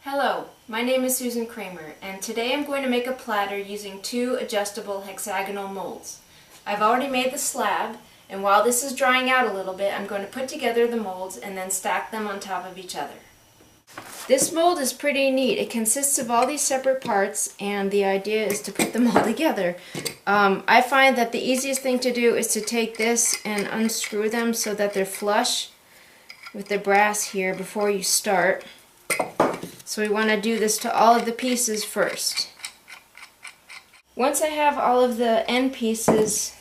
Hello, my name is Susan Kramer, and today I'm going to make a platter using two adjustable hexagonal molds. I've already made the slab, and while this is drying out a little bit, I'm going to put together the molds and then stack them on top of each other. This mold is pretty neat. It consists of all these separate parts, and the idea is to put them all together. I find that the easiest thing to do is to take this and unscrew them so that they're flush with the brass here before you start. So we want to do this to all of the pieces first. Once I have all of the end pieces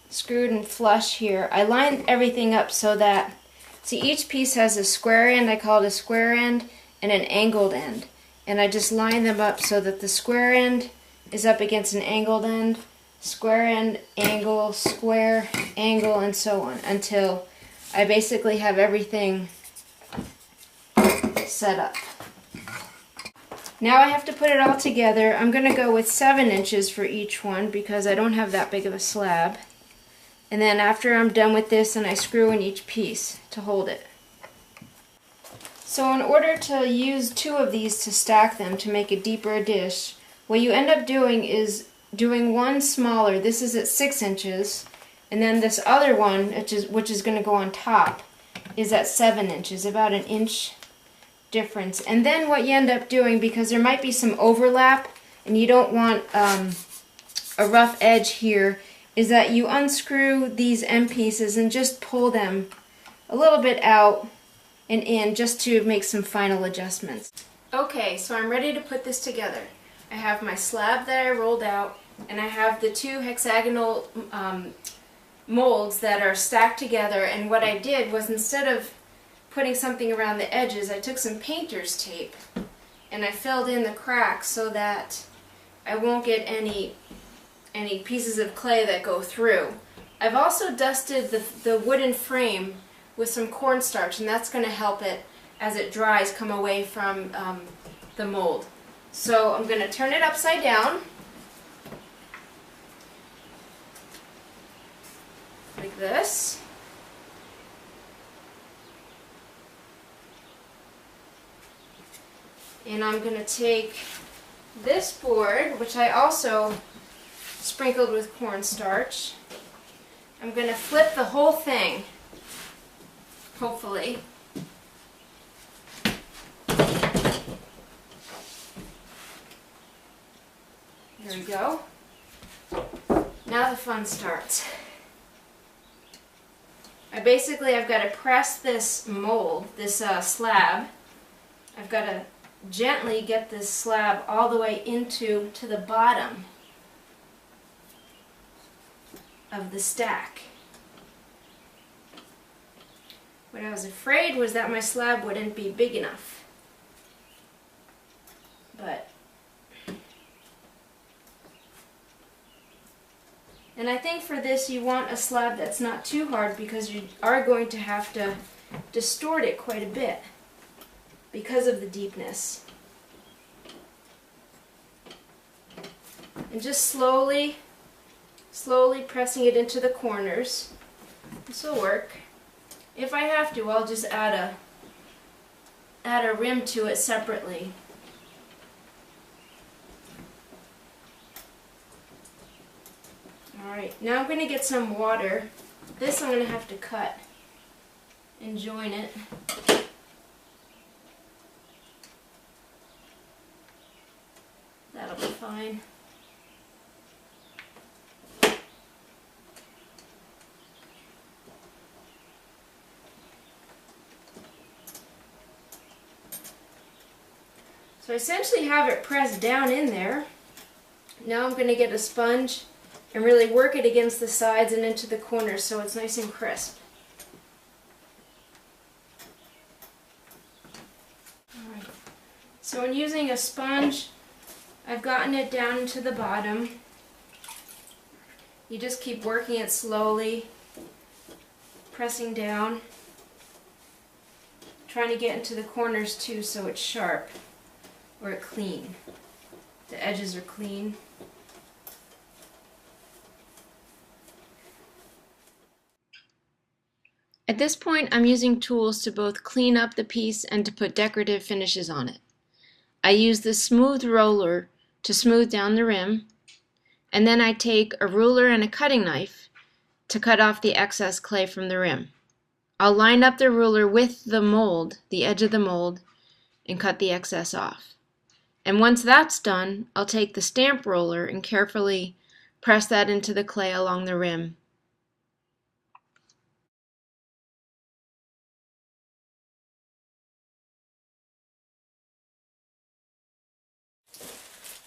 screwed and flush here, I line everything up so that, see, each piece has a square end, I call it a square end, and an angled end. And I just line them up so that the square end is up against an angled end, square end, angle, square, angle, and so on, until I basically have everything set up. Now I have to put it all together. I'm going to go with 7 inches for each one because I don't have that big of a slab. And then after I'm done with this, and I screw in each piece to hold it. So in order to use 2 of these to stack them to make a deeper dish, what you end up doing is doing one smaller. This is at 6 inches, and then this other one, which is going to go on top, is at 7 inches, about an inch difference. And then what you end up doing, because there might be some overlap and you don't want a rough edge here, is that you unscrew these end pieces and just pull them a little bit out and in just to make some final adjustments. Okay, so I'm ready to put this together. I have my slab that I rolled out, and I have the 2 hexagonal molds that are stacked together, and what I did was, instead of putting something around the edges, I took some painter's tape and I filled in the cracks so that I won't get any pieces of clay that go through. I've also dusted the wooden frame with some cornstarch, and that's going to help it, as it dries, come away from the mold. So I'm going to turn it upside down like this. And I'm going to take this board, which I also sprinkled with cornstarch. I'm going to flip the whole thing, hopefully. There we go. Now the fun starts. I've got to press this mold, this slab. I've got to gently get this slab all the way to the bottom of the stack. What I was afraid was that my slab wouldn't be big enough. And I think for this you want a slab that's not too hard, because you are going to have to distort it quite a bit because of the deepness. And just slowly pressing it into the corners. This will work. If I have to, I'll just add a rim to it separately. Alright, now I'm going to get some water. This I'm going to have to cut and join it. That'll be fine. So I essentially have it pressed down in there. Now I'm going to get a sponge and really work it against the sides and into the corners so it's nice and crisp. Alright. So in using a sponge, I've gotten it down into the bottom. You just keep working it slowly, pressing down, trying to get into the corners too so it's sharp, or clean. The edges are clean. At this point, I'm using tools to both clean up the piece and to put decorative finishes on it. I use the smooth roller to smooth down the rim, and then I take a ruler and a cutting knife to cut off the excess clay from the rim. I'll line up the ruler with the mold, the edge of the mold, and cut the excess off. And once that's done, I'll take the stamp roller and carefully press that into the clay along the rim.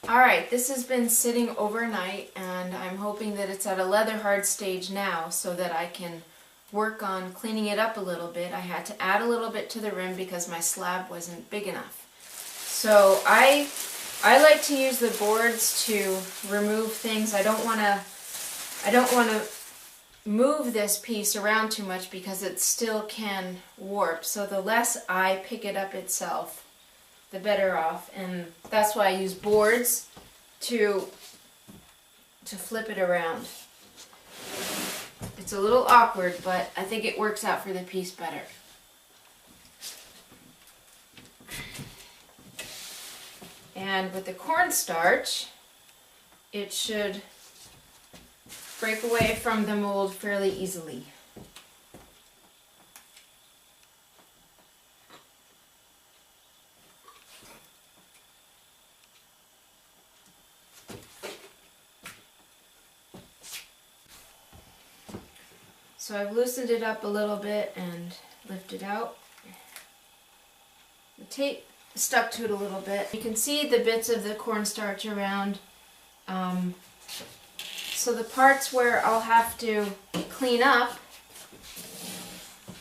Alright, this has been sitting overnight, and I'm hoping that it's at a leather hard stage now so that I can work on cleaning it up a little bit. I had to add a little bit to the rim because my slab wasn't big enough. So I like to use the boards to remove things. I don't want to move this piece around too much because it still can warp. So the less I pick it up itself, the better off, and that's why I use boards to flip it around. It's a little awkward, but I think it works out for the piece better. And with the cornstarch, it should break away from the mold fairly easily. So I've loosened it up a little bit and lifted out. The tape stuck to it a little bit. You can see the bits of the cornstarch around. So the parts where I'll have to clean up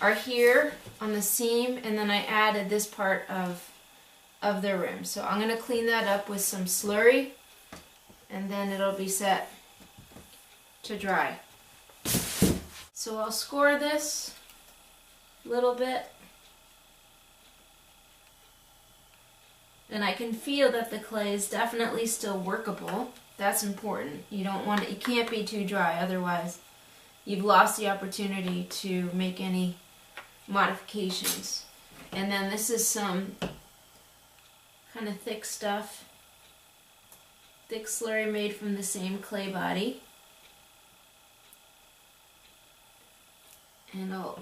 are here on the seam, and then I added this part of the rim. So I'm going to clean that up with some slurry, and then it'll be set to dry. So I'll score this a little bit, and I can feel that the clay is definitely still workable. That's important. You don't want it, you can't be too dry, otherwise you've lost the opportunity to make any modifications. And then this is some kind of thick stuff, thick slurry made from the same clay body. And I'll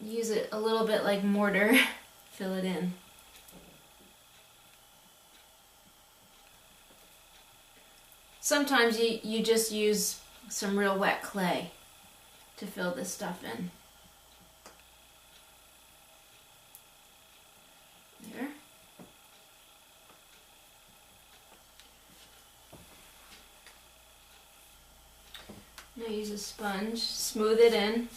use it a little bit like mortar, fill it in. Sometimes you just use some real wet clay to fill this stuff in. There. Now use a sponge, smooth it in.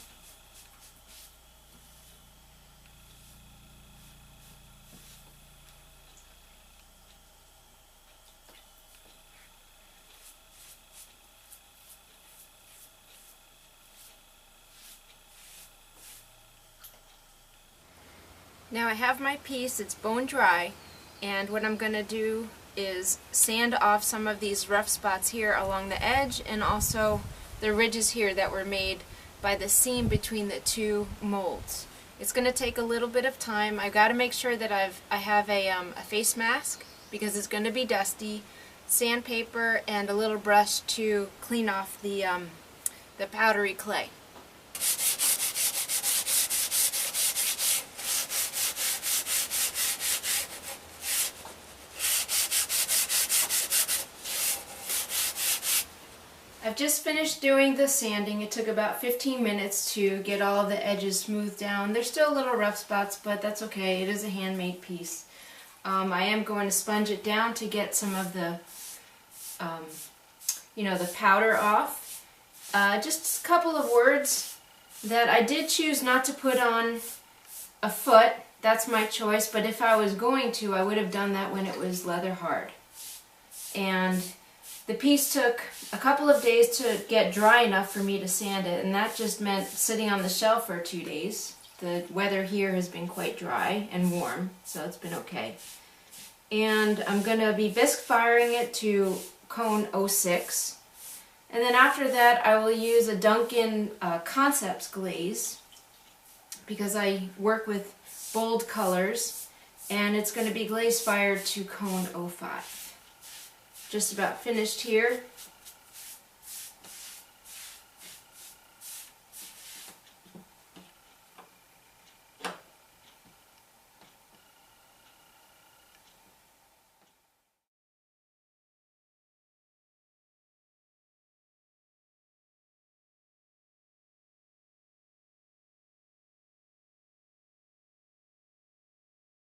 Now I have my piece, it's bone dry, and what I'm going to do is sand off some of these rough spots here along the edge, and also the ridges here that were made by the seam between the two molds. It's going to take a little bit of time. I've got to make sure that I have a face mask because it's going to be dusty, sandpaper, and a little brush to clean off the powdery clay. I've just finished doing the sanding. It took about 15 minutes to get all of the edges smoothed down. There's still little rough spots, but that's okay. It is a handmade piece. I am going to sponge it down to get some of the, the powder off. Just a couple of words that I did choose not to put on a foot. That's my choice, but if I was going to, I would have done that when it was leather hard. And the piece took a couple of days to get dry enough for me to sand it, and that just meant sitting on the shelf for 2 days. The weather here has been quite dry and warm, so it's been okay. And I'm going to be bisque firing it to cone 06. And then after that I will use a Duncan Concepts glaze because I work with bold colors, and it's going to be glaze fired to cone 05. Just about finished here.